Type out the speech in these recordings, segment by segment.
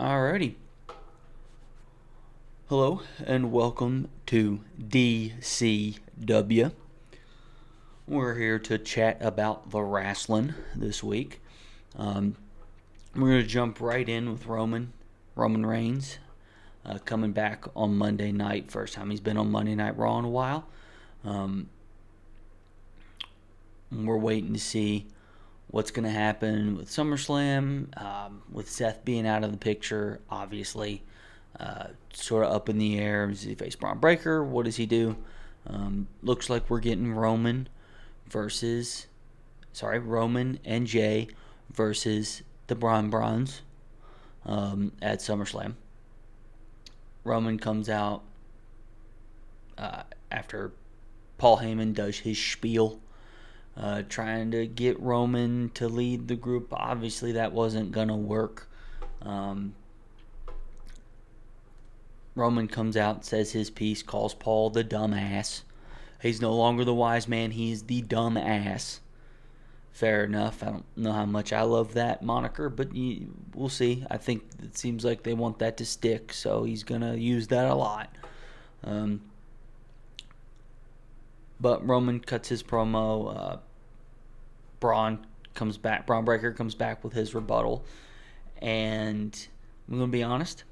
Alrighty. Hello and welcome to DCW. We're here to chat about the wrestling this week. We're going to jump right in with Roman Reigns, coming back on Monday night. First time he's been on Monday Night Raw in a while. We're waiting to see what's going to happen with SummerSlam, with Seth being out of the picture, obviously. Sort of up in the air. Does he face Braun Breaker? What does he do? Looks like we're getting Roman and Jay versus the Browns at SummerSlam. Roman comes out after Paul Heyman does his spiel, trying to get Roman to lead the group. Obviously, that wasn't going to work. Roman comes out, says his piece, calls Paul the dumbass. He's no longer the wise man, he's the dumbass. Fair enough. I don't know how much I love that moniker, but we'll see. I think it seems like they want that to stick, so he's going to use that a lot. But Roman cuts his promo. Braun Breaker comes back with his rebuttal. And I'm going to be honest,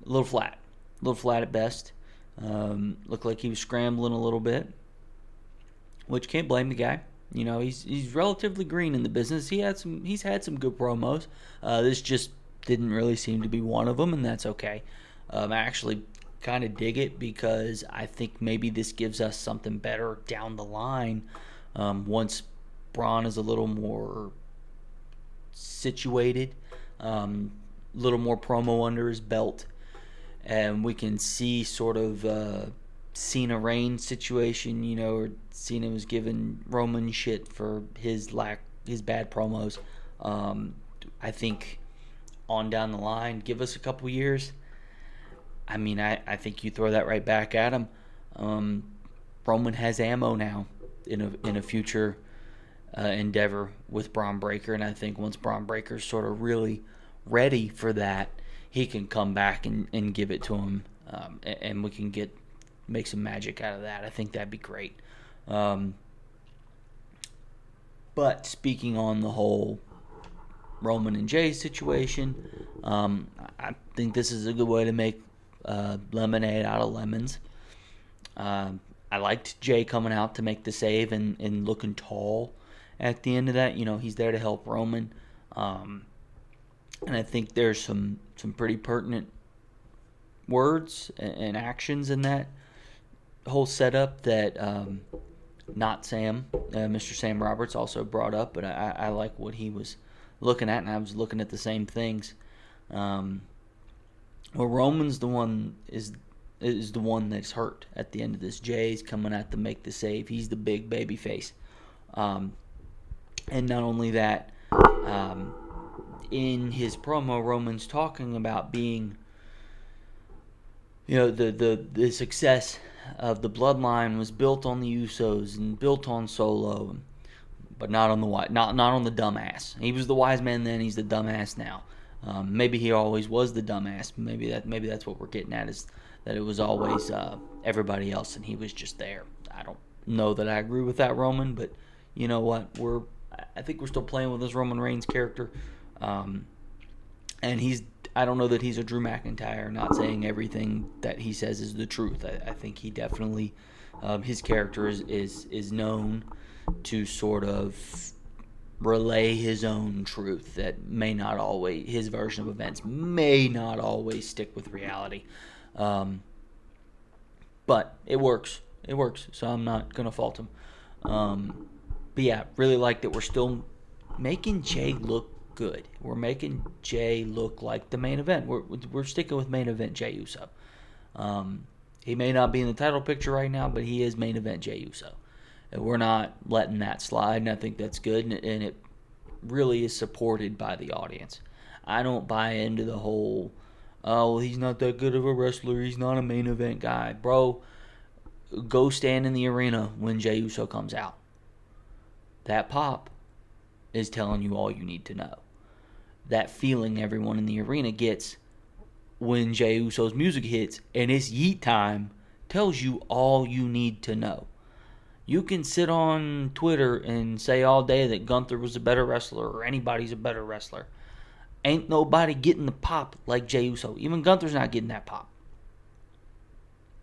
a little flat at best. Looked like he was scrambling a little bit, which can't blame the guy. You know, he's relatively green in the business. He's had some good promos. This just didn't really seem to be one of them, and that's okay. I actually kind of dig it because I think maybe this gives us something better down the line once Braun is a little more situated, a little more promo under his belt. And we can see sort of Cena Reigns situation, or Cena was giving Roman shit for his bad promos. I think on down the line, give us a couple years. I mean, I think you throw that right back at him. Roman has ammo now in a future endeavor with Braun Breaker, and I think once Braun Breaker's sort of really ready for that, he can come back and give it to him, and we can make some magic out of that. I think that'd be great. But speaking on the whole Roman and Jay situation, I think this is a good way to make lemonade out of lemons. I liked Jay coming out to make the save and looking tall at the end of that. He's there to help Roman. And I think there's some pretty pertinent words and actions in that whole setup that not Sam, Mr. Sam Roberts also brought up, but I like what he was looking at, and I was looking at the same things. Well, Roman's the one is the one that's hurt at the end of this. Jay's coming out to make the save. He's the big baby face. And not only that, in his promo, Roman's talking about being, the success of the bloodline was built on the Usos and built on Solo, but not on the dumbass. He was the wise man then; he's the dumbass now. Maybe he always was the dumbass. Maybe that's what we're getting at, is that it was always everybody else and he was just there. I don't know that I agree with that, Roman, but you know what? I think we're still playing with this Roman Reigns character. And I don't know that he's a Drew McIntyre, not saying everything that he says is the truth. I think he definitely, his character is known to sort of relay his own truth that may not always, his version of events may not always stick with reality. But it works. So I'm not going to fault him. But yeah, really like that we're still making Jay look good. We're making Jay look like the main event. We're sticking with main event Jay Uso. He may not be in the title picture right now, but he is main event Jay Uso. And we're not letting that slide, and I think that's good, and it really is supported by the audience. I don't buy into the whole, oh, well, he's not that good of a wrestler, he's not a main event guy. Bro, go stand in the arena when Jay Uso comes out. That pop is telling you all you need to know. that feeling everyone in the arena gets when Jey Uso's music hits and it's yeet time tells you all you need to know. You can sit on Twitter and say all day that Gunther was a better wrestler or anybody's a better wrestler. Ain't nobody getting the pop like Jey Uso. Even Gunther's not getting that pop.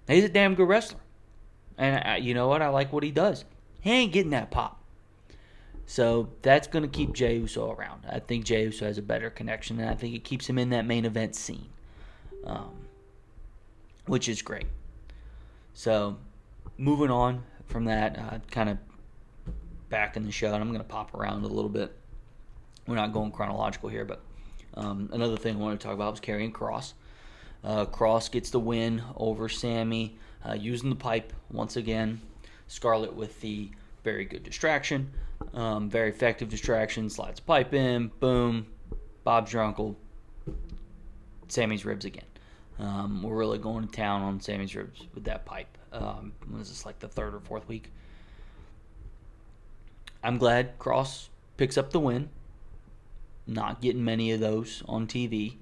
He's a damn good wrestler. And you know what? I like what he does. He ain't getting that pop. So that's going to keep Jey Uso around. I think Jey Uso has a better connection, and I think it keeps him in that main event scene, which is great. So moving on from that, kind of back in the show, and I'm going to pop around a little bit. We're not going chronological here, but another thing I wanted to talk about was Karrion Kross. Kross gets the win over Sammy, using the pipe once again. Scarlett with the very good distraction, very effective distraction, slides the pipe in, boom, Bob's your uncle, Sammy's ribs again. We're really going to town on Sammy's ribs with that pipe. Was this like the third or fourth week? I'm glad Kross picks up the win. Not getting many of those on TV.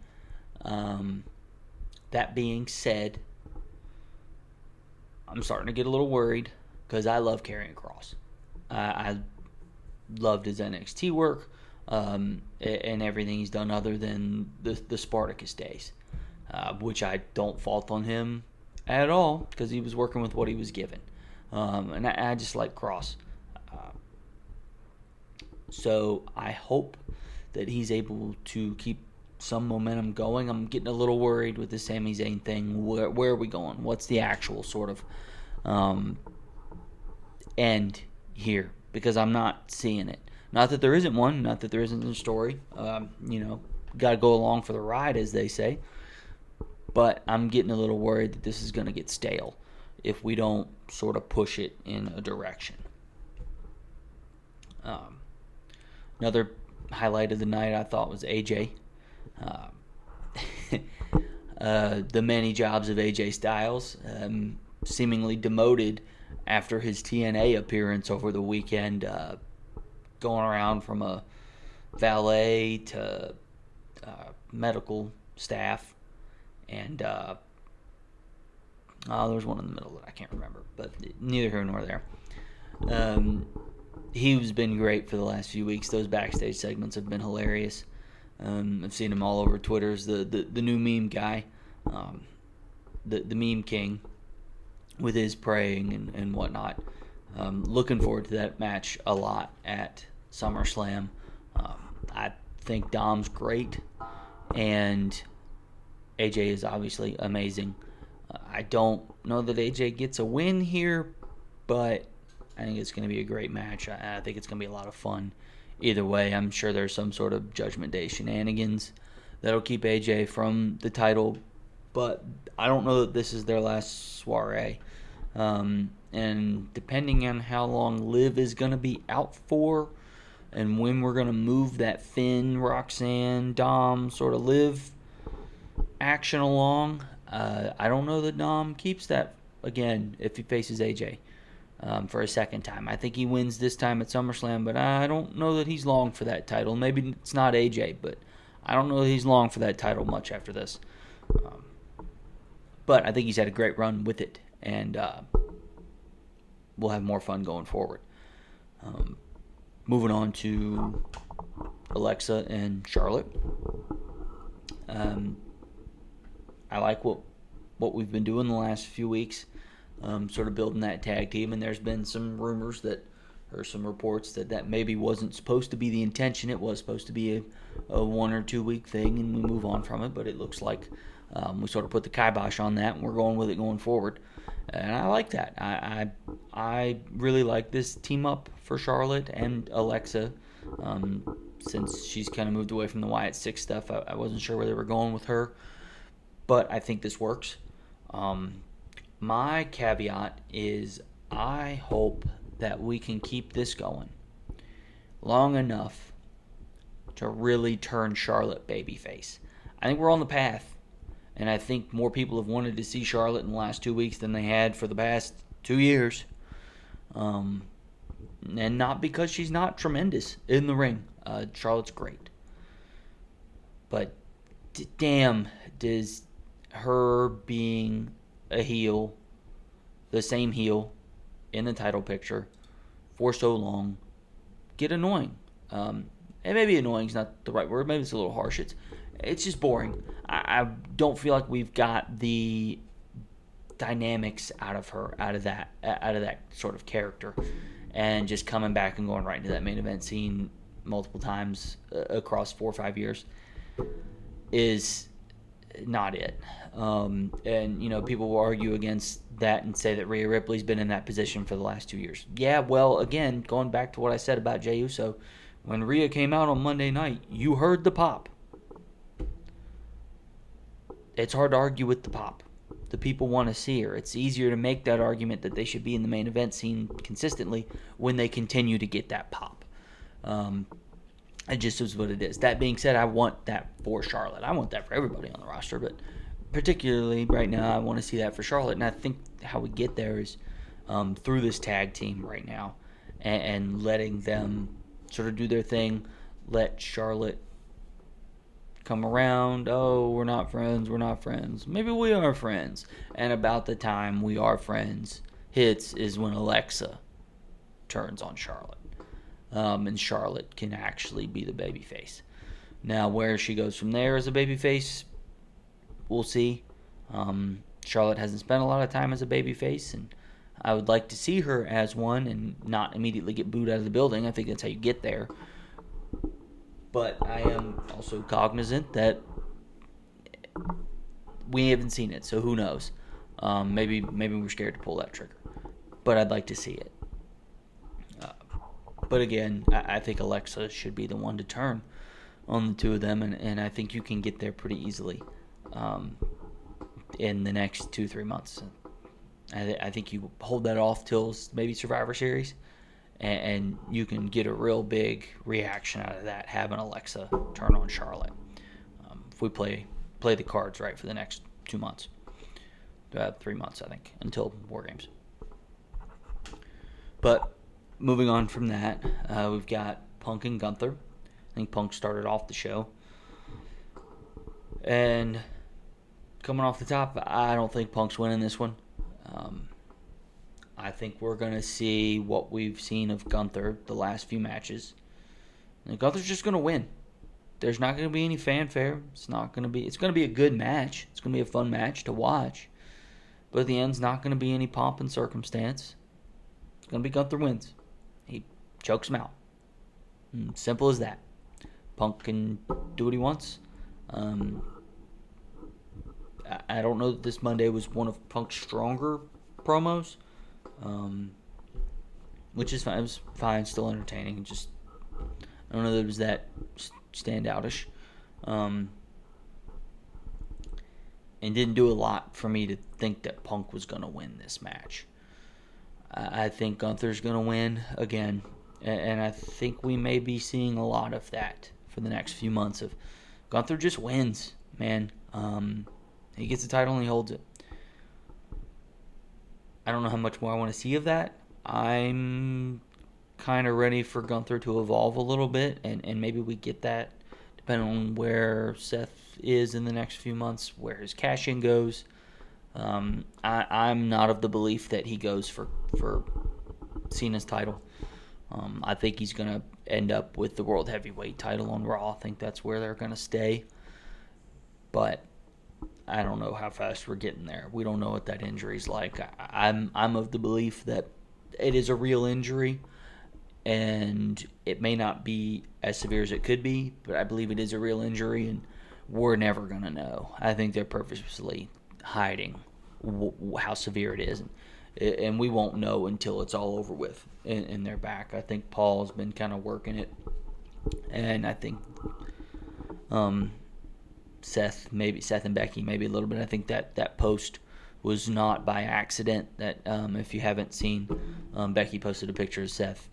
That being said, I'm starting to get a little worried because I love Karrion Kross. I loved his NXT work and everything he's done other than the Spartacus days, which I don't fault on him at all because he was working with what he was given. And I just like Kross. So I hope that he's able to keep some momentum going. I'm getting a little worried with the Sami Zayn thing. Where are we going? What's the actual sort of end here? Because I'm not seeing it. Not that there isn't one. Not that there isn't a story. Got to go along for the ride, as they say. But I'm getting a little worried that this is going to get stale if we don't sort of push it in a direction. Another highlight of the night I thought was AJ. The many jobs of AJ Styles, seemingly demoted after his TNA appearance over the weekend, going around from a valet to medical staff, and there was one in the middle that I can't remember, but neither here nor there. He's been great for the last few weeks. Those backstage segments have been hilarious. I've seen him all over Twitter as the new meme guy, the meme king, with his praying and whatnot. Looking forward to that match a lot at SummerSlam. I think Dom's great, and AJ is obviously amazing. I don't know that AJ gets a win here, but I think it's going to be a great match. I think it's going to be a lot of fun. Either way, I'm sure there's some sort of Judgment Day shenanigans that'll keep AJ from the title, but I don't know that this is their last soiree. And depending on how long Liv is going to be out for and when we're going to move that Finn, Roxanne, Dom sort of Liv action along, I don't know that Dom keeps that again if he faces AJ. For a second time. I think he wins this time at SummerSlam, but I don't know that he's long for that title. Maybe it's not AJ, but I don't know that he's long for that title much after this. But I think he's had a great run with it, and we'll have more fun going forward. Moving on to Alexa and Charlotte. I like what we've been doing the last few weeks. Sort of building that tag team, and there's been some rumors or some reports that maybe wasn't supposed to be the intention. It was supposed to be a 1 or 2 week thing, and we move on from it. But it looks like we sort of put the kibosh on that, and we're going with it going forward. And I like that. I really like this team up for Charlotte and Alexa. Since she's kind of moved away from the Wyatt Six stuff, I wasn't sure where they were going with her, but I think this works. My caveat is I hope that we can keep this going long enough to really turn Charlotte babyface. I think we're on the path, and I think more people have wanted to see Charlotte in the last 2 weeks than they had for the past 2 years. And not because she's not tremendous in the ring. Charlotte's great. But damn, does her being a heel, the same heel in the title picture for so long, get annoying. And maybe annoying is not the right word. Maybe it's a little harsh. It's just boring. I don't feel like we've got the dynamics out of her, out of that sort of character, and just coming back and going right into that main event scene multiple times across 4 or 5 years is not it. And people will argue against that and say that Rhea Ripley's been in that position for the last 2 years. Yeah, well, again, going back to what I said about Jey Uso, when Rhea came out on Monday night, you heard the pop. It's hard to argue with the pop. The people want to see her. It's easier to make that argument that they should be in the main event scene consistently when they continue to get that pop. It just is what it is. That being said, I want that for Charlotte. I want that for everybody on the roster, but particularly right now, I want to see that for Charlotte. And I think how we get there is through this tag team right now and letting them sort of do their thing. Let Charlotte come around. Oh, we're not friends. We're not friends. Maybe we are friends. And about the time we are friends hits is when Alexa turns on Charlotte. And Charlotte can actually be the babyface. Now, where she goes from there as a babyface, we'll see. Charlotte hasn't spent a lot of time as a babyface, and I would like to see her as one and not immediately get booed out of the building. I think that's how you get there. But I am also cognizant that we haven't seen it, so who knows? Maybe we're scared to pull that trigger. But I'd like to see it. But again, I think Alexa should be the one to turn on the two of them, and I think you can get there pretty easily in the next 2-3 months. I think you hold that off till maybe Survivor Series, and you can get a real big reaction out of that, having Alexa turn on Charlotte. If we play the cards right for the next 2 months. 3 months, I think, until War Games. But moving on from that, we've got Punk and Gunther. I think Punk started off the show. And coming off the top, I don't think Punk's winning this one. I think we're going to see what we've seen of Gunther the last few matches. And Gunther's just going to win. There's not going to be any fanfare. It's going to be a good match. It's going to be a fun match to watch. But at the end, it's not going to be any pomp and circumstance. It's going to be Gunther wins. He chokes him out. Simple as that. Punk can do what he wants. I don't know that this Monday was one of Punk's stronger promos, which is fine. It was fine, still entertaining. Just I don't know that it was that standoutish, and didn't do a lot for me to think that Punk was going to win this match. I think Gunther's going to win again, and I think we may be seeing a lot of that for the next few months. Of Gunther just wins, man. He gets the title and he holds it. I don't know how much more I want to see of that. I'm kind of ready for Gunther to evolve a little bit, and maybe we get that depending on where Seth is in the next few months, where his cash-in goes. I'm not of the belief that he goes for Cena's title. I think he's going to end up with the World Heavyweight title on Raw. I think that's where they're going to stay. But I don't know how fast we're getting there. We don't know what that injury's like. I'm of the belief that it is a real injury, and it may not be as severe as it could be, but I believe it is a real injury, and we're never going to know. I think they're purposely hiding how severe it is, and we won't know until it's all over with in their back. I think Paul's been kind of working it, and I think Seth and Becky maybe a little bit. I think that post was not by accident. That if you haven't seen, Becky posted a picture of Seth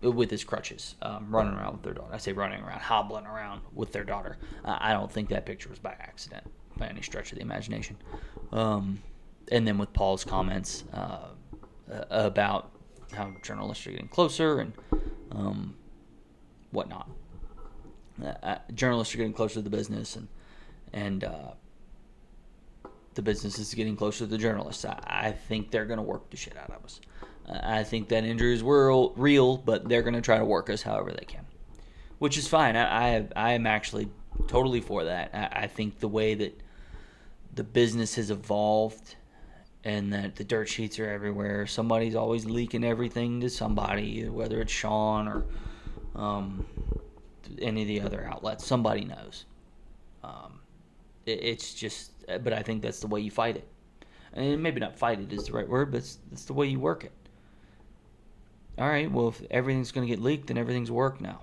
with his crutches, running around with their daughter. I say running around, hobbling around with their daughter. I don't think that picture was by accident by any stretch of the imagination. And then with Paul's comments about how journalists are getting closer and whatnot. Journalists are getting closer to the business, and the business is getting closer to the journalists. I think they're going to work the shit out of us. I think that injuries were real, but they're going to try to work us however they can, which is fine. I am actually totally for that. I think the way that the business has evolved and that the dirt sheets are everywhere, somebody's always leaking everything to somebody, whether it's Sean or any of the other outlets. Somebody knows. It's just, but I think that's the way you fight it. And maybe not fight it is the right word, but it's the way you work it. All right, well, if everything's going to get leaked, then everything's a work now.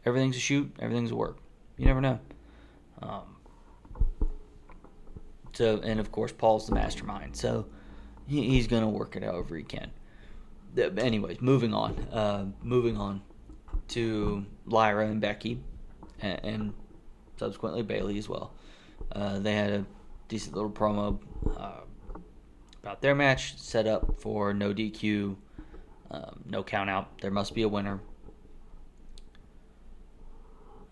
Everything's a shoot, everything's a work. You never know. And of course, Paul's the mastermind, so he's going to work it however he can. Anyways, moving on to Lyra and Becky, and subsequently Bayley as well. They had a decent little promo about their match, set up for no DQ, no count out. There must be a winner.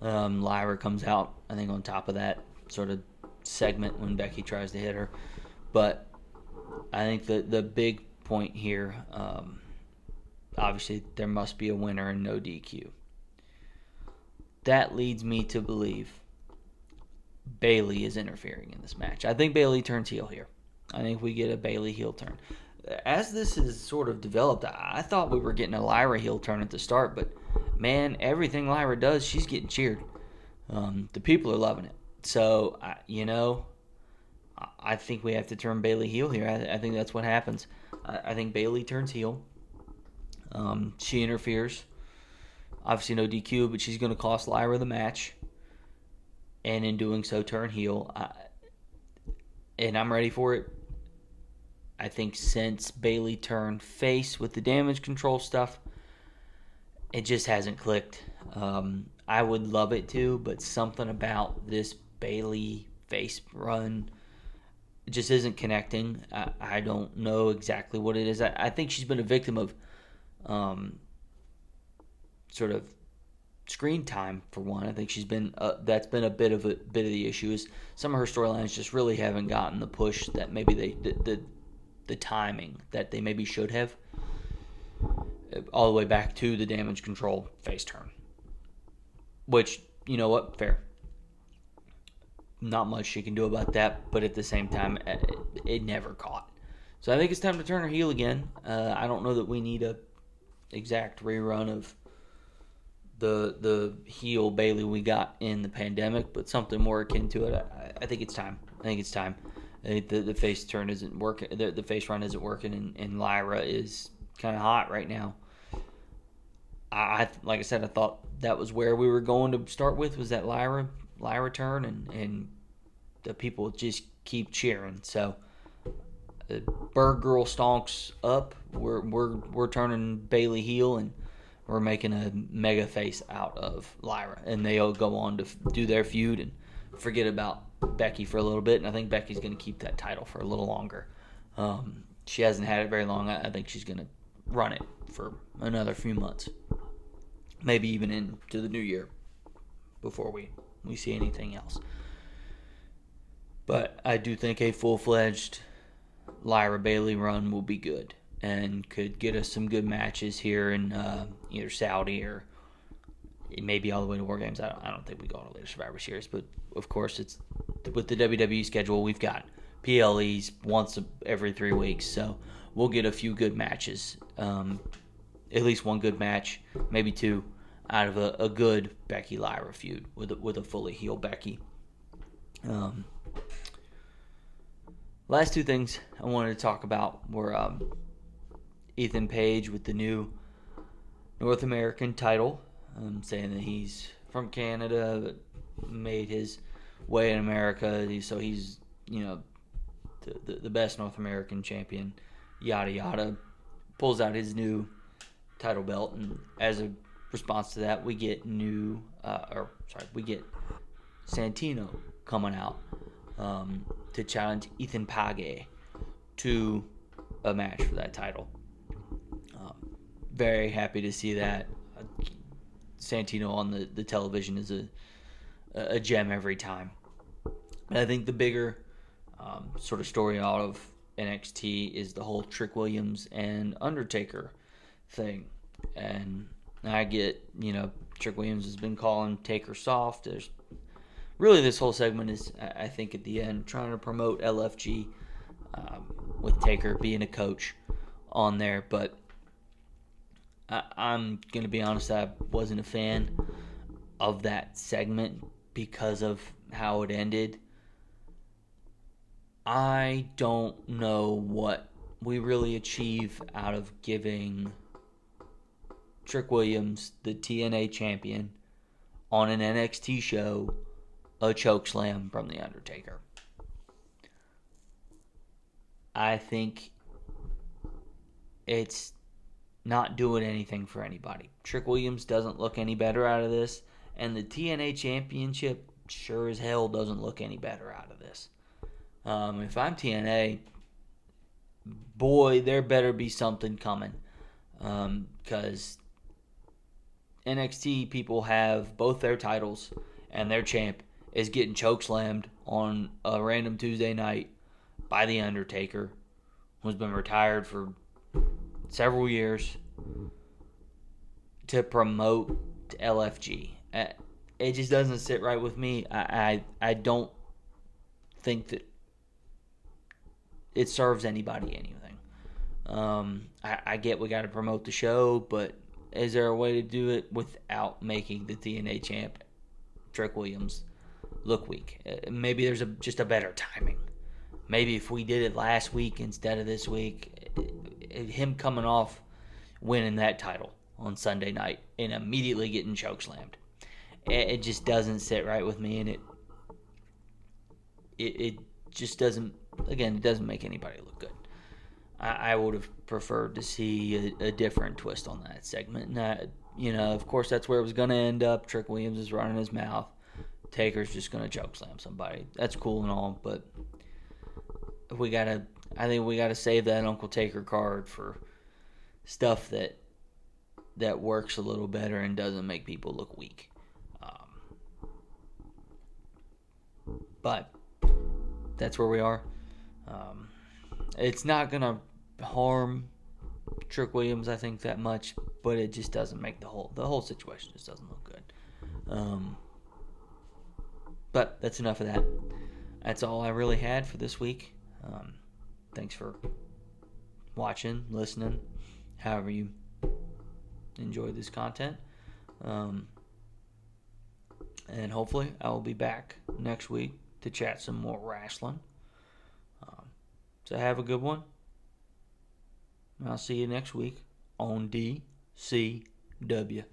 Lyra comes out, I think, on top of that sort of segment when Becky tries to hit her. But I think the big point here, obviously, there must be a winner and no DQ. That leads me to believe Bayley is interfering in this match. I think Bayley turns heel here. I think we get a Bayley heel turn. As this is sort of developed, I thought we were getting a Lyra heel turn at the start, but man, everything Lyra does, she's getting cheered. The people are loving it. So, I think we have to turn Bayley heel here. I think that's what happens. I think Bayley turns heel. She interferes. Obviously no DQ, but she's going to cost Lyra the match. And in doing so, turn heel. And I'm ready for it. I think since Bayley turned face with the damage control stuff, it just hasn't clicked. I would love it to, but something about this Bayley face run just isn't connecting. I don't know exactly what it is. I think she's been a victim of sort of screen time, for one. I think she's been that's been a bit of the issue. Is some of her storylines just really haven't gotten the push that maybe the timing that they maybe should have. All the way back to the damage control face turn, which, you know what, fair. Not much she can do about that, but at the same time, it never caught. So I think it's time to turn her heel again. I don't know that we need a exact rerun of the heel Bayley we got in the pandemic, but something more akin to it. I think it's time. I think the face turn isn't working. The face run isn't working, and Lyra is kind of hot right now. Like I said, I thought that was where we were going to start with, was that Lyra turn, and the people just keep cheering. So Bird Girl stonks up. We're turning Bayley heel, and we're making a mega face out of Lyra, and they'll go on to do their feud and forget about Becky for a little bit. And I think Becky's going to keep that title for a little longer. She hasn't had it very long. I think she's going to run it for another few months, maybe even into the new year before we see anything else. But I do think a full-fledged Lyra Bayley run will be good and could get us some good matches here in either Saudi or maybe all the way to War Games. I don't think we go to later Survivor Series, but of course it's with the WWE schedule, we've got PLEs once every 3 weeks, so we'll get a few good matches, at least one good match, maybe two, out of a good Becky Lyra feud with a fully heel Becky. Last two things I wanted to talk about were Ethan Page with the new North American title, saying that he's from Canada, but made his way in America, so he's, the best North American champion, yada yada. Pulls out his new title belt, and as a response to that, we get Santino coming out to challenge Ethan Page to a match for that title. Very happy to see that. Santino on the television is a gem every time. And I think the bigger sort of story out of NXT is the whole Trick Williams and Undertaker thing. And I get, Trick Williams has been calling Taker soft. There's really this whole segment is, I think, at the end, trying to promote LFG with Taker being a coach on there. But I'm going to be honest, I wasn't a fan of that segment because of how it ended. I don't know what we really achieve out of giving Trick Williams, the TNA champion, on an NXT show, a chokeslam from The Undertaker. I think it's not doing anything for anybody. Trick Williams doesn't look any better out of this, and the TNA championship sure as hell doesn't look any better out of this. If I'm TNA, boy, there better be something coming. Because NXT people have both their titles, and their champ is getting chokeslammed on a random Tuesday night by The Undertaker, who's been retired for several years, to promote LFG. It just doesn't sit right with me. I don't think that it serves anybody anything. I get we got to promote the show, but is there a way to do it without making the TNA champ, Trick Williams, look weak? Maybe there's just a better timing. Maybe if we did it last week instead of this week, him coming off winning that title on Sunday night and immediately getting chokeslammed. It just doesn't sit right with me, and it just doesn't. Again, it doesn't make anybody look good. I would have preferred to see a different twist on that segment. And of course, that's where it was going to end up. Trick Williams is running his mouth. Taker's just going to chokeslam somebody. That's cool and all, but I think we gotta save that Uncle Taker card for stuff that works a little better and doesn't make people look weak. But that's where we are. It's not gonna harm Trick Williams, I think, that much, but it just doesn't make the whole situation just doesn't look good. But that's enough of that. That's all I really had for this week. Thanks for watching, listening, however you enjoy this content. And hopefully I will be back next week to chat some more wrestling. So have a good one. I'll see you next week on DCW.